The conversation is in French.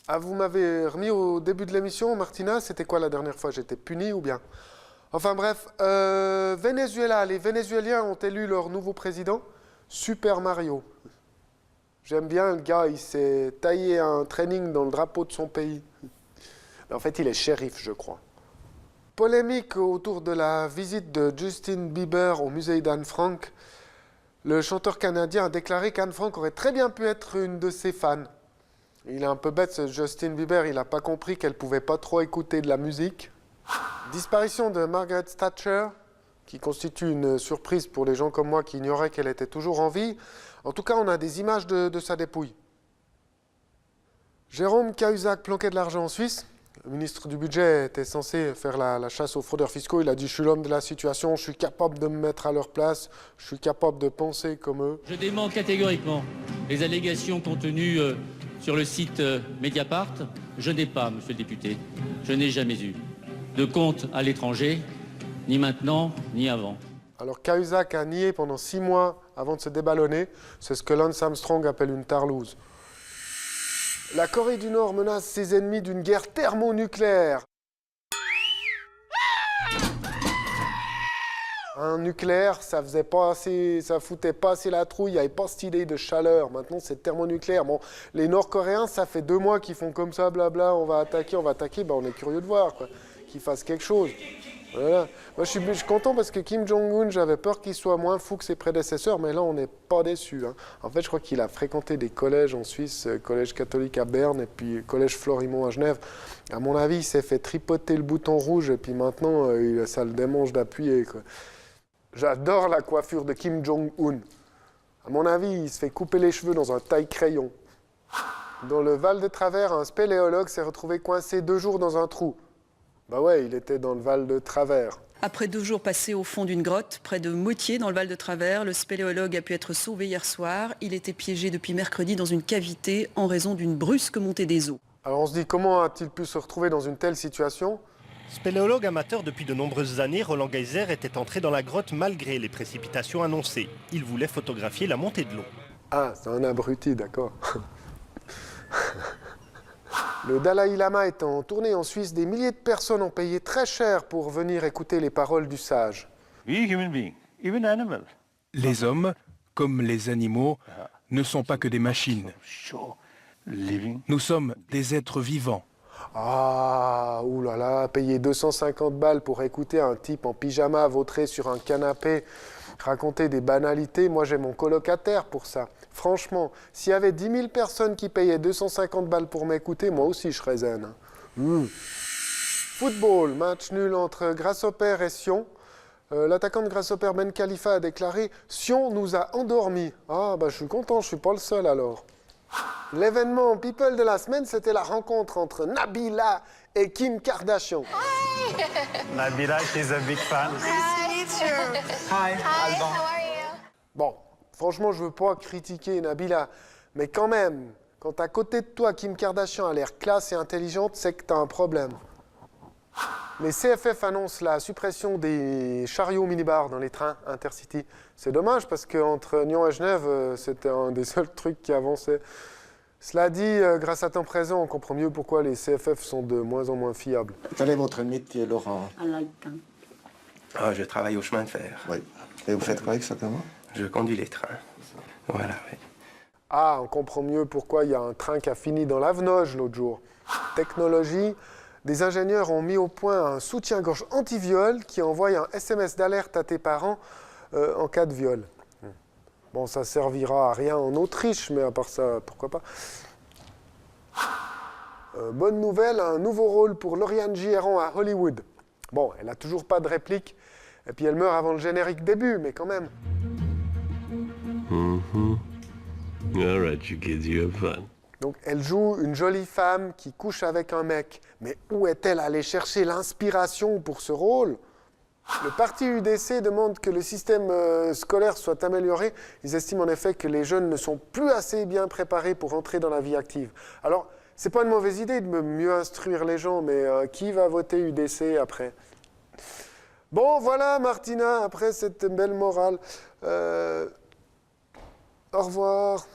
Ah, vous m'avez remis au début de l'émission, Martina, c'était quoi la dernière fois? J'étais puni ou bien? Enfin bref, Venezuela, les Vénézuéliens ont élu leur nouveau président, Super Mario. J'aime bien le gars, il s'est taillé un training dans le drapeau de son pays. En fait, il est shérif, je crois. Polémique autour de la visite de Justin Bieber au musée d'Anne Frank. Le chanteur canadien a déclaré qu'Anne Frank aurait très bien pu être une de ses fans. Il est un peu bête, ce Justin Bieber, il n'a pas compris qu'elle pouvait pas trop écouter de la musique. Disparition de Margaret Thatcher, qui constitue une surprise pour les gens comme moi qui ignoraient qu'elle était toujours en vie. En tout cas, on a des images de sa dépouille. Jérôme Cahuzac planquait de l'argent en Suisse. Le ministre du Budget était censé faire la chasse aux fraudeurs fiscaux. Il a dit « Je suis l'homme de la situation, je suis capable de me mettre à leur place, je suis capable de penser comme eux. » Je dément catégoriquement les allégations contenues sur le site Mediapart. Je n'ai pas, monsieur le député, je n'ai jamais eu de compte à l'étranger, ni maintenant, ni avant. Alors Cahuzac a nié pendant 6 mois avant de se déballonner. C'est ce que Lance Armstrong appelle une tarlouse. La Corée du Nord menace ses ennemis d'une guerre thermonucléaire. Un nucléaire, ça foutait pas assez la trouille, il n'y avait pas cette idée de chaleur. Maintenant, c'est thermonucléaire. Bon, les Nord-Coréens, ça fait 2 mois qu'ils font comme ça, blabla, on va attaquer. Ben, on est curieux de voir, quoi, qu'ils fassent quelque chose. Voilà. Moi, je suis content parce que Kim Jong-un, j'avais peur qu'il soit moins fou que ses prédécesseurs, mais là, on n'est pas déçus. Hein. En fait, je crois qu'il a fréquenté des collèges en Suisse, collège catholique à Berne et puis collège Florimond à Genève. À mon avis, il s'est fait tripoter le bouton rouge et puis maintenant, ça le démange d'appuyer, quoi. J'adore la coiffure de Kim Jong-un. À mon avis, il se fait couper les cheveux dans un taille-crayon. Dans le Val de Travers, un spéléologue s'est retrouvé coincé 2 jours dans un trou. Bah ouais, il était dans le Val de Travers. Après 2 jours passés au fond d'une grotte, près de Moutier, dans le Val de Travers, le spéléologue a pu être sauvé hier soir. Il était piégé depuis mercredi dans une cavité en raison d'une brusque montée des eaux. Alors on se dit, comment a-t-il pu se retrouver dans une telle situation ? Spéléologue amateur depuis de nombreuses années, Roland Geyser était entré dans la grotte malgré les précipitations annoncées. Il voulait photographier la montée de l'eau. Ah, c'est un abruti, d'accord. Le Dalai Lama est en tournée en Suisse. Des milliers de personnes ont payé très cher pour venir écouter les paroles du sage. Les hommes, comme les animaux, ne sont pas que des machines. Nous sommes des êtres vivants. Ah, oulala, payer 250 balles pour écouter un type en pyjama vautré sur un canapé raconter des banalités. Moi, j'ai mon colocataire pour ça. Franchement, s'il y avait 10 000 personnes qui payaient 250 balles pour m'écouter, moi aussi, je serais zen. Football, match nul entre Grasshopper et Sion. L'attaquant de Grasshopper, Ben Khalifa, a déclaré « Sion nous a endormis ». Ah, bah je suis content, je suis pas le seul alors. L'événement People de la semaine, c'était la rencontre entre Nabila et Kim Kardashian. Hi. Nabila, she's a big fan. Nice to meet you. Hi, Hi, Alban. how are you? Bon, franchement, je veux pas critiquer Nabila, mais quand même, quand à côté de toi, Kim Kardashian a l'air classe et intelligente, c'est que t'as un problème. Les CFF annoncent la suppression des chariots minibars dans les trains Intercity. C'est dommage parce qu'entre Nyon et Genève, c'était un des seuls trucs qui avançait. Cela dit, grâce à temps présent, on comprend mieux pourquoi les CFF sont de moins en moins fiables. Quel est votre métier, Laurent? Je travaille au chemin de fer. Oui. Et vous faites quoi exactement? Je conduis les trains. Voilà, oui. Ah, on comprend mieux pourquoi il y a un train qui a fini dans l'Avenoge l'autre jour. Technologie. Des ingénieurs ont mis au point un soutien-gorge anti-viol qui envoie un SMS d'alerte à tes parents en cas de viol. Bon, ça servira à rien en Autriche, mais à part ça, pourquoi pas. Bonne nouvelle, un nouveau rôle pour Lauriane Giron à Hollywood. Bon, elle n'a toujours pas de réplique, et puis elle meurt avant le générique début, mais quand même. All right, you kids, you have fun. Donc, elle joue une jolie femme qui couche avec un mec. Mais où est-elle allée chercher l'inspiration pour ce rôle? Le parti UDC demande que le système scolaire soit amélioré. Ils estiment en effet que les jeunes ne sont plus assez bien préparés pour entrer dans la vie active. Alors, c'est pas une mauvaise idée de mieux instruire les gens, mais qui va voter UDC après? Bon, voilà, Martina, après cette belle morale. Au revoir.